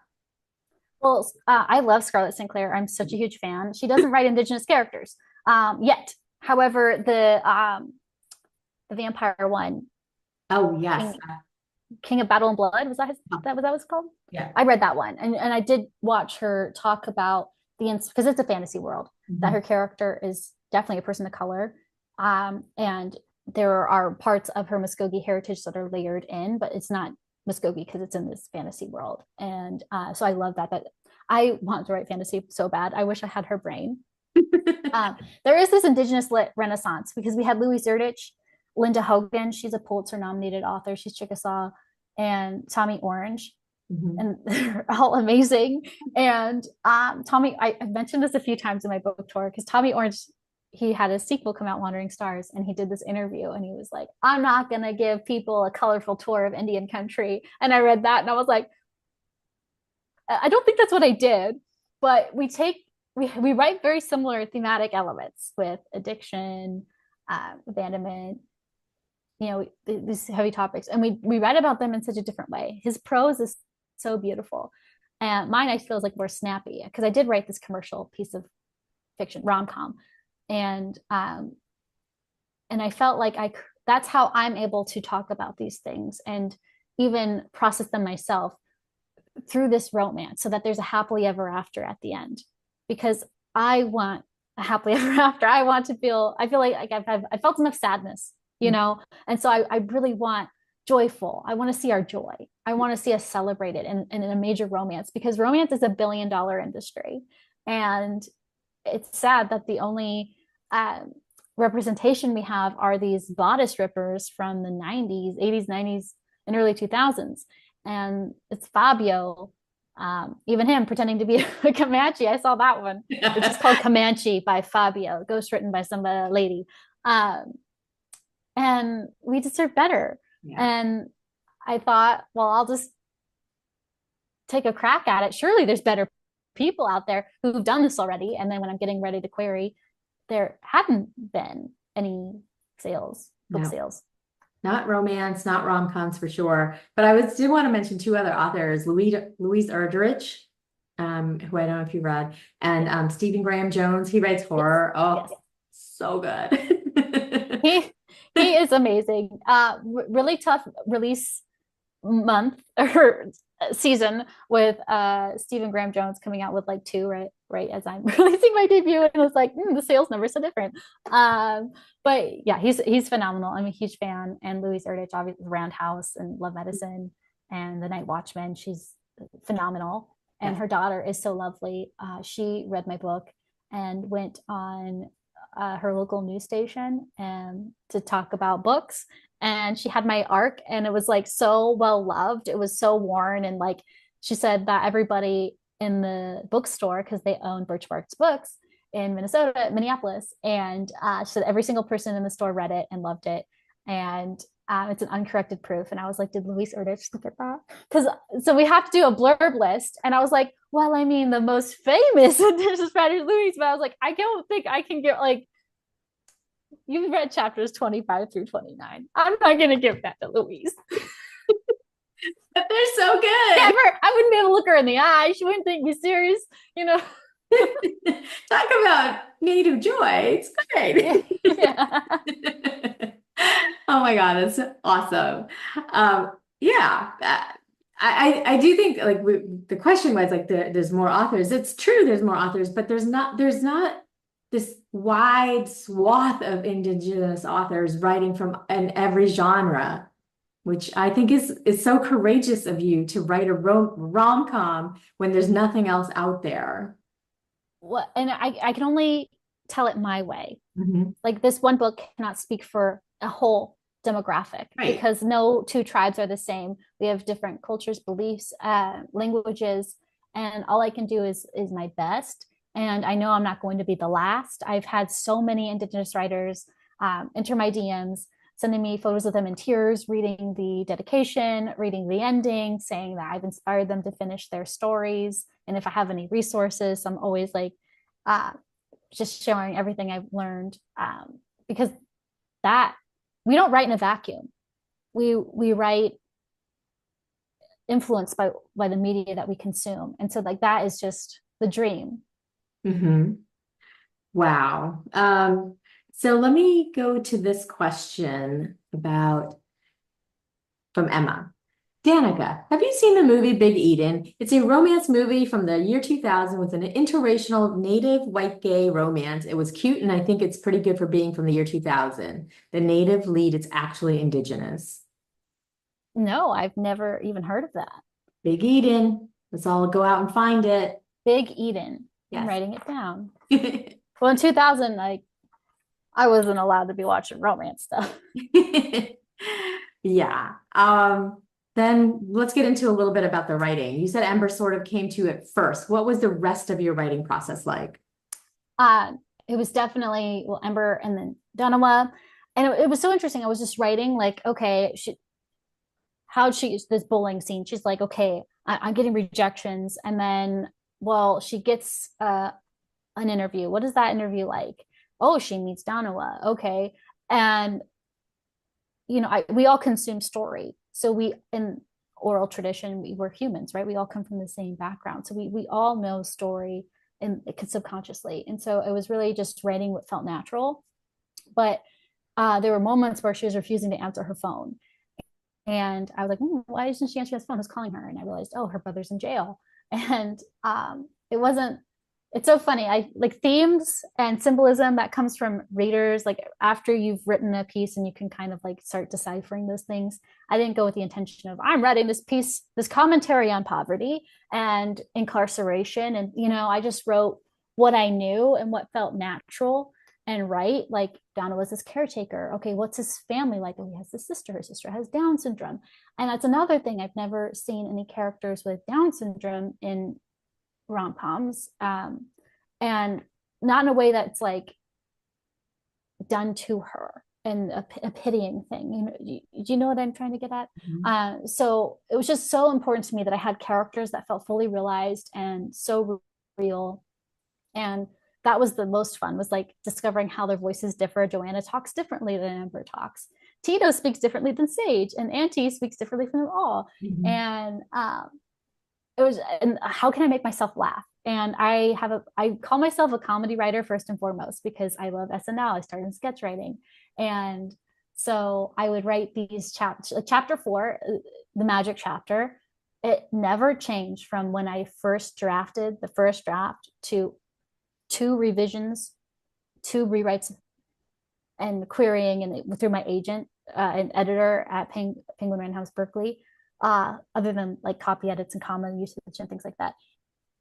Well, I love Scarlett St. Clair. I'm such a huge fan. She doesn't write indigenous characters yet. However, the vampire one. Oh yes, King of Battle and Blood, was that what it's called? Yeah, I read that one, and I did watch her talk about because it's a fantasy world, that her character is definitely a person of color, and there are parts of her Muskogee heritage that are layered in, but it's not Muskogee because it's in this fantasy world. And so I love that I want to write fantasy so bad. I wish I had her brain. There is this indigenous lit renaissance because we had Louis Zerdich, Linda Hogan, she's a Pulitzer nominated author, she's Chickasaw, and Tommy Orange, and they're all amazing. And Tommy, I've mentioned this a few times in my book tour because Tommy Orange, he had a sequel come out, Wandering Stars, and he did this interview and he was like, I'm not going to give people a colorful tour of Indian country. And I read that and I was like, I don't think that's what I did, but we write very similar thematic elements with addiction, abandonment, these heavy topics, and we write about them in such a different way. His prose is so beautiful, and mine I feel is like more snappy because I did write this commercial piece of fiction, rom-com, and I felt like that's how I'm able to talk about these things and even process them myself through this romance, so that there's a happily ever after at the end, because I want a happily ever after. I feel like I felt enough sadness, and so I really want joyful. I want to see our joy. I want to see us celebrated in a major romance, because romance is $1 billion industry, and it's sad that the only representation we have are these bodice rippers from the 90s, 80s, 90s, and early 2000s. And it's Fabio, even him pretending to be a Comanche. I saw that one. It's just called Comanche by Fabio, ghostwritten by some lady. And we deserve better. Yeah. And I thought, well, I'll just take a crack at it. Surely there's better people out there who've done this already. And then when I'm getting ready to query, there hadn't been any book sales. Not romance, not rom-coms for sure. But did want to mention two other authors, Louise Erdrich, who I don't know if you read, and Stephen Graham Jones. He writes Yes. horror. Oh, Yes. so good. He he is amazing. Really tough release month or season with Stephen Graham Jones coming out with like two right as I'm releasing my debut, and it was like the sales numbers so different. But yeah, he's phenomenal. I'm a huge fan. And Louise Erdrich, obviously Roundhouse and Love Medicine and The Night Watchman, she's phenomenal. And Yeah. her daughter is so lovely. She read my book and went on her local news station and to talk about books, and she had my arc, and it was like so well loved. It was so worn, and like she said that everybody in the bookstore, because they own Birchbark's books in Minneapolis, and she said every single person in the store read it and loved it, and it's an uncorrected proof. And I was like, did Louise Erdrich look at that? Because so we have to do a blurb list, and I was like, well, I mean, the most famous Indigenous writer Louise, but I was like, I don't think I can get like, you've read chapters 25 through 29. I'm not going to give that to Louise. But they're so good. Never. I wouldn't be able to look her in the eye. She wouldn't think me serious, you know. Talk about native joy. It's great. Yeah. Oh my God, that's awesome. Yeah, I do think like the question was like there's more authors. It's true, there's more authors, but there's not this wide swath of Indigenous authors writing from in every genre, which I think is so courageous of you to write a rom-com when there's nothing else out there. Well, and I can only tell it my way. Mhm. Like this one book cannot speak for a whole demographic Right. because no two tribes are the same. We have different cultures, beliefs, languages, and all I can do is my best. And I know I'm not going to be the last. I've had so many Indigenous writers enter my DMs, sending me photos of them in tears, reading the dedication, reading the ending, saying that I've inspired them to finish their stories. And if I have any resources, I'm always like just sharing everything I've learned, because that we don't write in a vacuum. We write influenced by the media that we consume, and so like that is just the dream. Mm-hmm. Wow. So let me go to this question about from Emma. Danica, have you seen the movie Big Eden? It's a romance movie from the year 2000 with an interracial native white gay romance. It was cute, and I think it's pretty good for being from the year 2000. The native lead is actually indigenous. No, I've never even heard of that. Big Eden. Let's all go out and find it. Big Eden. I'm Yes. writing it down. Well, in 2000, like I wasn't allowed to be watching romance stuff. Yeah. Then let's get into a little bit about the writing. You said Ember sort of came to you at first. What was the rest of your writing process like? Uh, it was definitely, well, Ember and then Danica. And it was so interesting. I was just writing like, okay, how'd she use this bullying scene? She's like, okay, I'm getting rejections. And then, well, she gets an interview. What is that interview like? Oh, she meets Danica. Okay. And, we all consume story. So we, in oral tradition, we're humans, right? We all come from the same background. So we all know story and subconsciously. And so it was really just writing what felt natural. But there were moments where she was refusing to answer her phone. And I was like, why isn't she answering his phone? Who's calling her? And I realized, oh, her brother's in jail. And it wasn't, it's so funny. I like themes and symbolism that comes from readers. Like after you've written a piece and you can kind of like start deciphering those things. I didn't go with the intention of, I'm writing this piece, this commentary on poverty and incarceration. And, I just wrote what I knew and what felt natural and right. Like Donna was his caretaker. Okay, what's his family like? Oh, he has a sister. Her sister has Down syndrome. And that's another thing. I've never seen any characters with Down syndrome in rom-coms, and not in a way that's like done to her and a pitying thing. Do you know what I'm trying to get at? So it was just so important to me that I had characters that felt fully realized and so real. And that was the most fun, was like discovering how their voices differ. Joanna talks differently than Ember talks. Tito speaks differently than Sage, and Auntie speaks differently from them all. Mhm. And it was, and how can I make myself laugh? And I call myself a comedy writer first and foremost because I love SNL. I started in sketch writing, and so I would write these chapters. Chapter 4, the magic chapter, it never changed from when I first drafted the first draft to 2 revisions, 2 rewrites, and querying and through my agent and editor at Penguin Random House Berkeley, other than like copy edits and comma usage and things like that,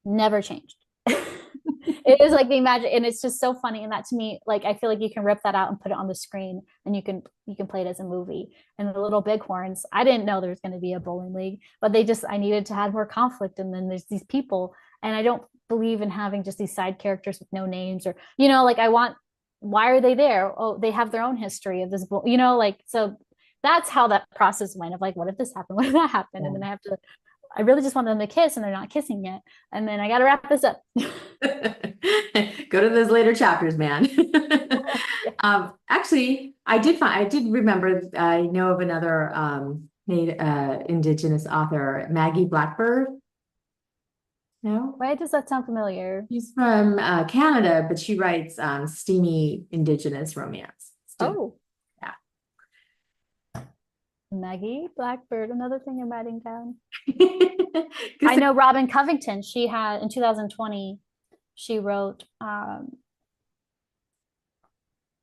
never changed. It is like the magic, and it's just so funny. And that to me, like I feel like you can rip that out and put it on the screen, and you can play it as a movie. And the Little Bighorns, I didn't know there was going to be a bowling league, but I needed to have more conflict. And then there's these people, and I don't believe in having just these side characters with no names, or like I want, why are they there? Oh, they have their own history of this, like, so that's how that process went of like, what if this happened? What if that happened? And then I really just want them to kiss and they're not kissing yet. And then I got to wrap this up. Go to those later chapters, man. Actually, I did remember, I know of another native, indigenous author, Maggie Blackbird. No? Why does that sound familiar? She's from Canada, but she writes steamy indigenous romance. Oh, Yeah. Maggie Blackbird, another thing I'm writing down. I 'Cause know Robin Covington. She had in 2020, she wrote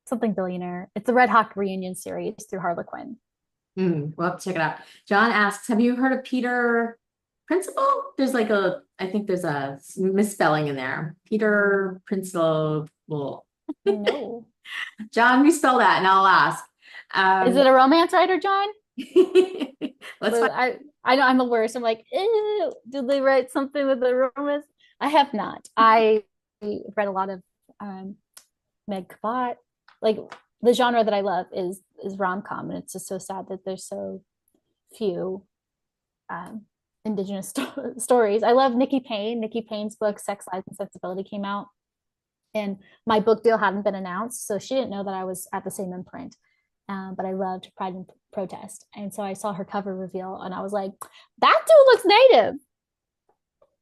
something billionaire. It's the Red Hawk reunion series through Harlequin. we'll have to check it out. John asks, have you heard of Peter Principle? I think there's a misspelling in there. Peter Principle. No. John, respell that and I'll ask. Is it a romance writer, John? Let's find. I know I'm the worst. I'm like, ew, did they write something with the romance? I have not. I read a lot of Meg Cabot. Like the genre that I love is rom-com, and it's just so sad that there's so few indigenous stories. I love Nikki Payne. Nikki Payne's book Sex, Lies, and Sensibility came out, and my book deal hadn't been announced, so she didn't know that I was at the same imprint. But I loved Pride and Protest, and so I saw her cover reveal, and I was like, "That dude looks native."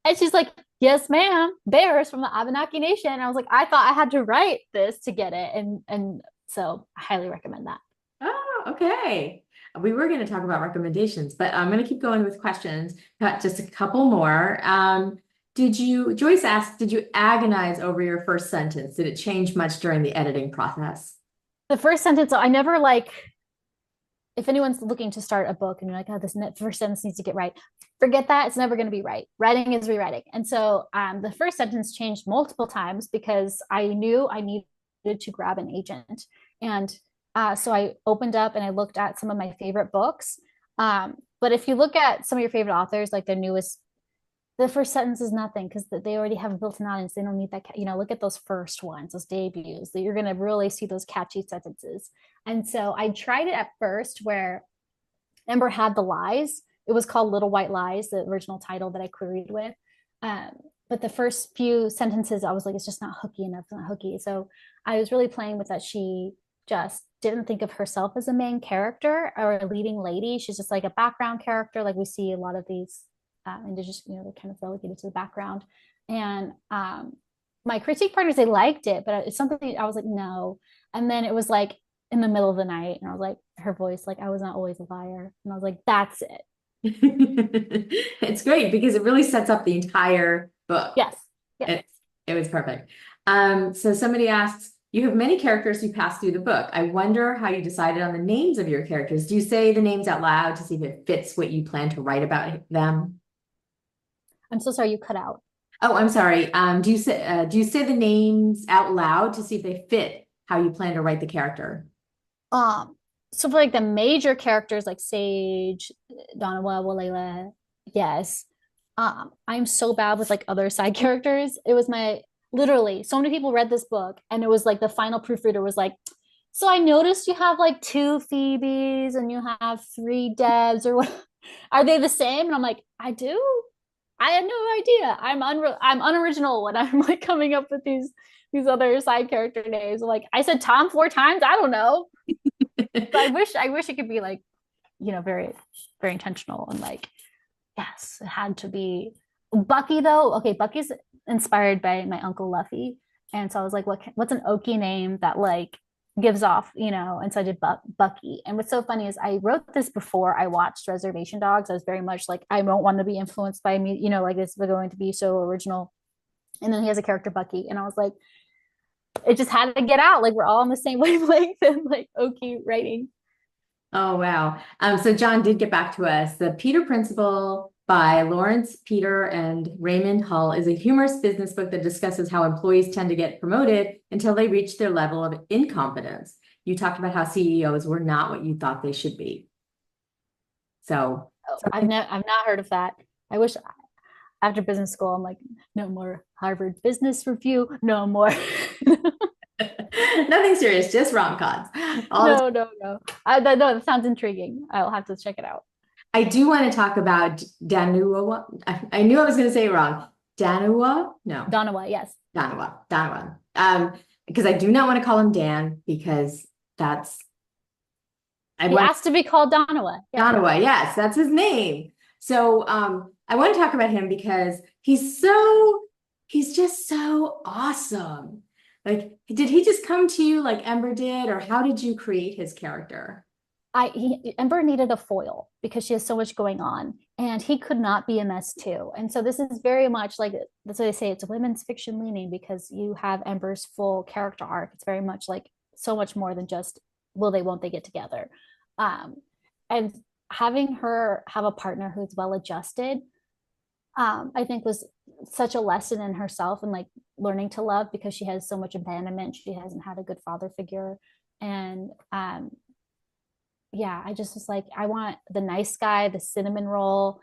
And she's like, "Yes, ma'am. Bears from the Abenaki Nation." And I was like, "I thought I had to write this to get it," and so I highly recommend that. Oh, okay. We were going to talk about recommendations, but I'm going to keep going with questions. Got just a couple more. Joyce asked, did you agonize over your first sentence? Did it change much during the editing process? The first sentence, I never like, if anyone's looking to start a book and you're like, oh, this first sentence needs to get right, forget that. It's never going to be right. Writing is rewriting. And so the first sentence changed multiple times because I knew I needed to grab an agent. And so I opened up and I looked at some of my favorite books. But if you look at some of your favorite authors, like their newest, the first sentence is nothing because they already have a built-in audience. They don't need that. Look at those first ones, those debuts, that you're going to really see those catchy sentences. And so I tried it at first where Ember had the lies. It was called Little White Lies, the original title that I queried with. But the first few sentences, I was like, it's just not hooky enough, not hooky. So I was really playing with that. She just didn't think of herself as a main character or a leading lady. She's just like a background character. Like we see a lot of these indigenous, they're kind of relegated to the background. And my critique partners, they liked it, but it's something I was like, no. And then it was like in the middle of the night, and I was like, her voice, like, I was not always a liar. And I was like, that's it. It's great because it really sets up the entire book. Yes. Yes. It was perfect. So somebody asks, you have many characters who pass through the book. I wonder how you decided on the names of your characters. Do you say the names out loud to see if it fits what you plan to write about them? I'm so sorry, you cut out. Oh, I'm sorry. Do you say the names out loud to see if they fit how you plan to write the character? So for like the major characters like Sage, Donawa, Walela, yes. I'm so bad with like other side characters. It was literally so many people read this book, and it was like the final proofreader was like, so I noticed you have like 2 Phoebes and you have 3 Debs, or what? Are they the same? And I'm like, I do. I had no idea. I'm unoriginal when I'm like coming up with these other side character names. Like I said Tom 4 times. I don't know. So I wish it could be like, very, very intentional and like, yes, it had to be Bucky though. Okay, Bucky's inspired by my Uncle Luffy. And so I was like, what's an Okie name that like gives off, and so I did Bucky. And what's so funny is I wrote this before I watched Reservation Dogs. I was very much like, I don't want to be influenced by me, like it's going to be so original. And then he has a character Bucky, and I was like, it just had to get out. Like we're all on the same wavelength and like Okie writing. Oh, wow. So John did get back to us. The Peter Principle by Lawrence Peter and Raymond Hull is a humorous business book that discusses how employees tend to get promoted until they reach their level of incompetence. You talked about how CEOs were not what you thought they should be. So Oh, I've not heard of that. I wish after business school, I'm like, no more Harvard Business Review, no more. nothing serious, just rom-coms. No, no, no. No, that sounds intriguing. I'll have to check it out. I do want to talk about Danua. I knew I was going to say it wrong. Danua? No, Donawa, yes. Danua. Danua. Because I do not want to call him Dan because that's He asked to be called Donawa. Yeah. Danua. Yes, that's his name. So I want to talk about him because he's just so awesome. Like, did he just come to you like Ember did, or how did you create his character? Ember needed a foil because she has so much going on, and he could not be a mess too. And so this is very much like, that's why they say it's women's fiction leaning, because you have Ember's full character arc. It's very much like so much more than just will they, won't they get together. And having her have a partner who's well adjusted, I think was such a lesson in herself and like learning to love, because she has so much abandonment. She hasn't had a good father figure. And yeah, I just was like, I want the nice guy, the cinnamon roll.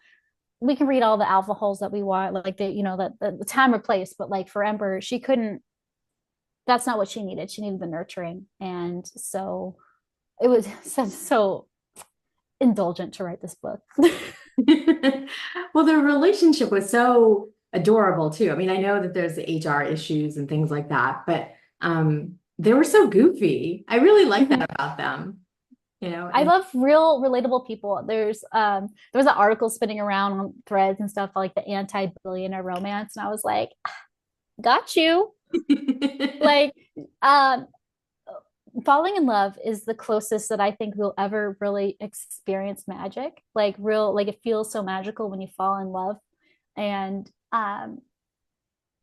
We can read all the alpha holes that we want, like the time or place, but like for Ember, she couldn't, that's not what she needed. She needed the nurturing. And so it was so indulgent to write this book. Well, their relationship was so adorable too. I mean, I know that there's the HR issues and things like that, but they were so goofy. I really like that about them. I love real relatable people. There was an article spinning around on threads and stuff like the anti-billionaire romance, and I was like, got you. Like falling in love is the closest that I think we'll ever really experience magic. Like it feels so magical when you fall in love. And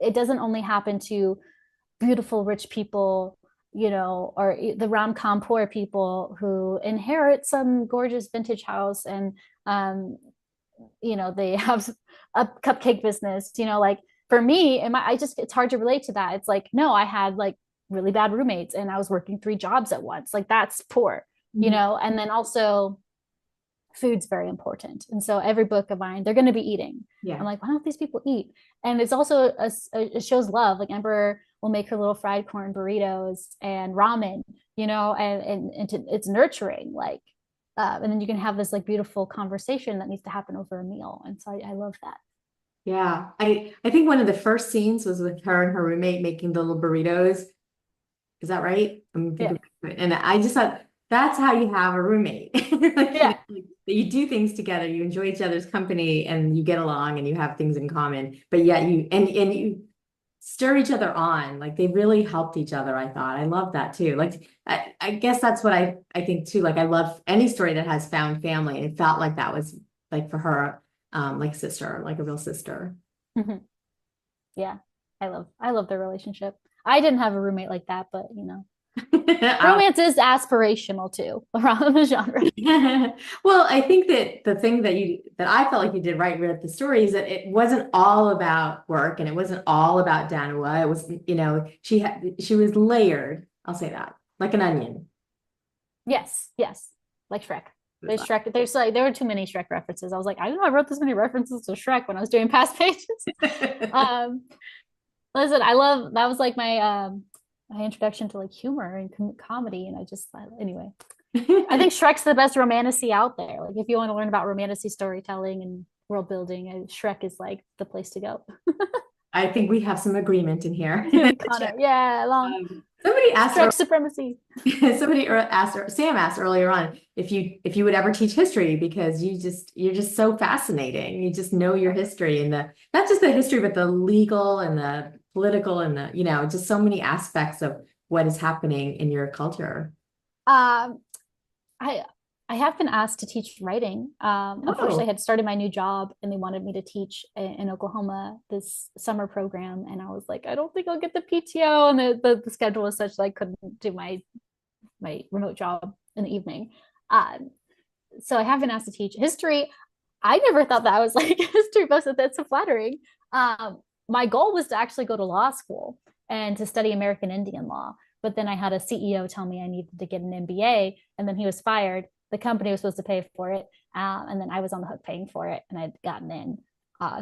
it doesn't only happen to beautiful rich people, or the rom-com poor people who inherit some gorgeous vintage house, and they have a cupcake business, like for me, it's hard to relate to that. It's like, no, I had like really bad roommates and I was working 3 jobs at once. Like that's poor, and then also food's very important. And so every book of mine, they're going to be eating. Yeah. I'm like, why don't these people eat? And it's also it shows love. Like Ember will make her little fried corn burritos and ramen, and it's nurturing. Like, and then you can have this like beautiful conversation that needs to happen over a meal. And so I love that. Yeah. I think one of the first scenes was with her and her roommate making the little burritos. Is that right? Yeah. And I just thought that's how you have a roommate. Like, yeah. You do things together, you enjoy each other's company, and you get along, and you have things in common. But yet you stir each other on. Like they really helped each other. I thought I love that too. Like I guess that's what I think too. Like I love any story that has found family, and it felt like that was like for her, like a sister, like a real sister. Mm-hmm. Yeah, I love their relationship. I didn't have a roommate like that, but romance is aspirational too around the genre. Well, I think that the thing that I felt like you did right with the story is that it wasn't all about work, and it wasn't all about Danua. It was, she was layered. I'll say that, like an onion. Yes, like Shrek. There were too many Shrek references. I was like, I didn't know I wrote this many references to Shrek when I was doing past pages. Listen, that was like my introduction to like humor and comedy, and anyway. I think Shrek's the best romantasy out there. Like if you want to learn about romantasy storytelling and world building, Shrek is like the place to go. I think we have some agreement in here. Connor, yeah, Somebody asked, Strike supremacy. Sam asked earlier on if you would ever teach history because you're just so fascinating. You just know your history and the not just the history, but the legal and the political and the, just so many aspects of what is happening in your culture. Um, I I have been asked to teach writing. Unfortunately, I Oh, had started my new job and they wanted me to teach in Oklahoma this summer program, and I was like, I don't think I'll get the PTO, and the schedule was such that I couldn't do my remote job in the evening. Um, so I have been asked to teach history. I never thought that I was like a history buff, so that's so flattering. My goal was to actually go to law school and to study American Indian law. But then I had a CEO tell me I needed to get an MBA, and then he was fired. The company was supposed to pay for it, and then I was on the hook paying for it, and I'd gotten in.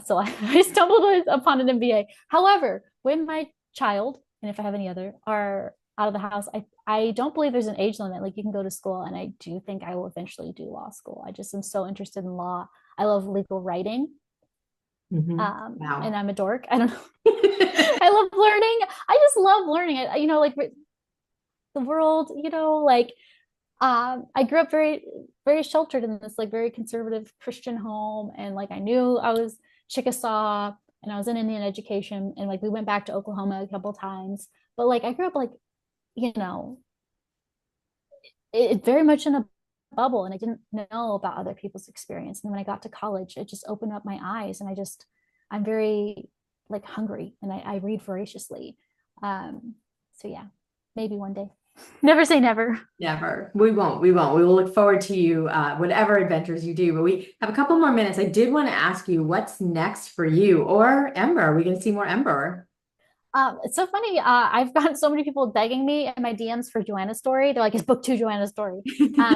So I stumbled upon an MBA. However, when my child, and if I have any other, are out of the house, I don't believe there's an age limit. Like you can go to school, and I do think I will eventually do law school. I just am so interested in law. I love legal writing, and wow. I'm a dork. I don't know. I love learning. I just love learning. Like the world. Like I grew up very, very sheltered in this like very conservative Christian home, and like I knew I was Chickasaw, and I was in Indian education, and like we went back to Oklahoma a couple times. But like I grew up like you know it very much in a bubble, and I didn't know about other people's experience. And when I got to college, it just opened up my eyes, and I'm very like hungry, and I read voraciously. So yeah, maybe one day. Never say never. Never. We won't. We won't. We will look forward to you, whatever adventures you do. But we have a couple more minutes. I did want to ask you what's next for you or Ember. Are we going to see more Ember? It's so funny. I've gotten so many people begging me in my DMs for Joanna's story. They're like, "Is book two Joanna's story?"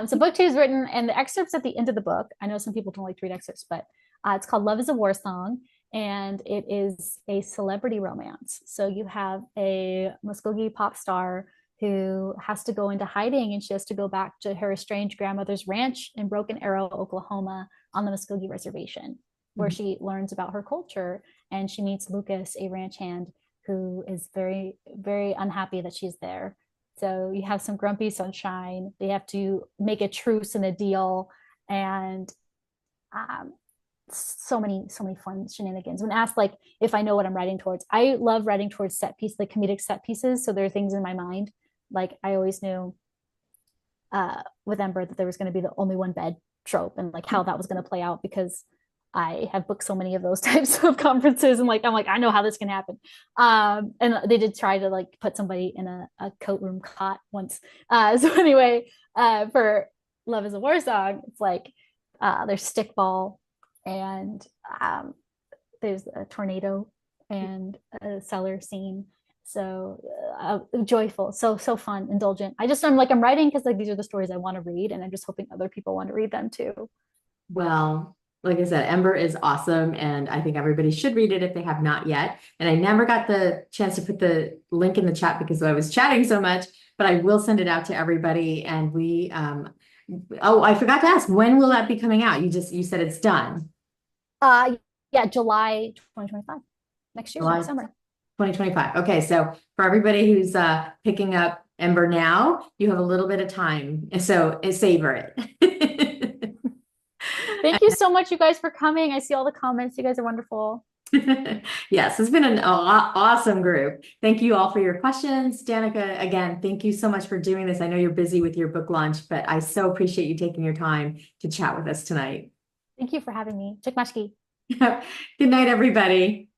So book two is written, and the excerpts at the end of the book. I know some people don't like to read excerpts, but it's called "Love Is a War Song," and it is a celebrity romance. So you have a Muskogee pop star who has to go into hiding, and she has to go back to her estranged grandmother's ranch in Broken Arrow, Oklahoma, on the Muskogee Reservation, where she learns about her culture, and she meets Lucas, a ranch hand who is very, very unhappy that she's there. So you have some grumpy sunshine. They have to make a truce and a deal, and um, so many fun shenanigans. When asked like if I know what I'm writing towards, I love writing towards set piece, like comedic set pieces. So there are things in my mind. Like I always knew with Ember that there was going to be the only one bed trope, and like how that was going to play out, because I have booked so many of those types of conferences, and like I'm like I know how this can happen. And they did try to like put somebody in a coat room cot once. So anyway, for Love Is a War Song, it's like there's stickball, and there's a tornado and a cellar scene. So joyful, so fun, indulgent. I'm writing because like these are the stories I want to read, and I'm just hoping other people want to read them too. Well, like I said, Ember is awesome, and I think everybody should read it if they have not yet. And I never got the chance to put the link in the chat because I was chatting so much, but I will send it out to everybody. And oh, I forgot to ask, when will that be coming out? You said it's done. Yeah, July 2025, next year, July next summer. 2025. Okay, so for everybody who's picking up Ember now, you have a little bit of time, so savor it. Thank you so much, you guys, for coming. I see all the comments. You guys are wonderful. Yes, it's been an awesome group. Thank you all for your questions. Danica, again, thank you so much for doing this. I know you're busy with your book launch, but I so appreciate you taking your time to chat with us tonight. Thank you for having me. Chick Good Good night, everybody.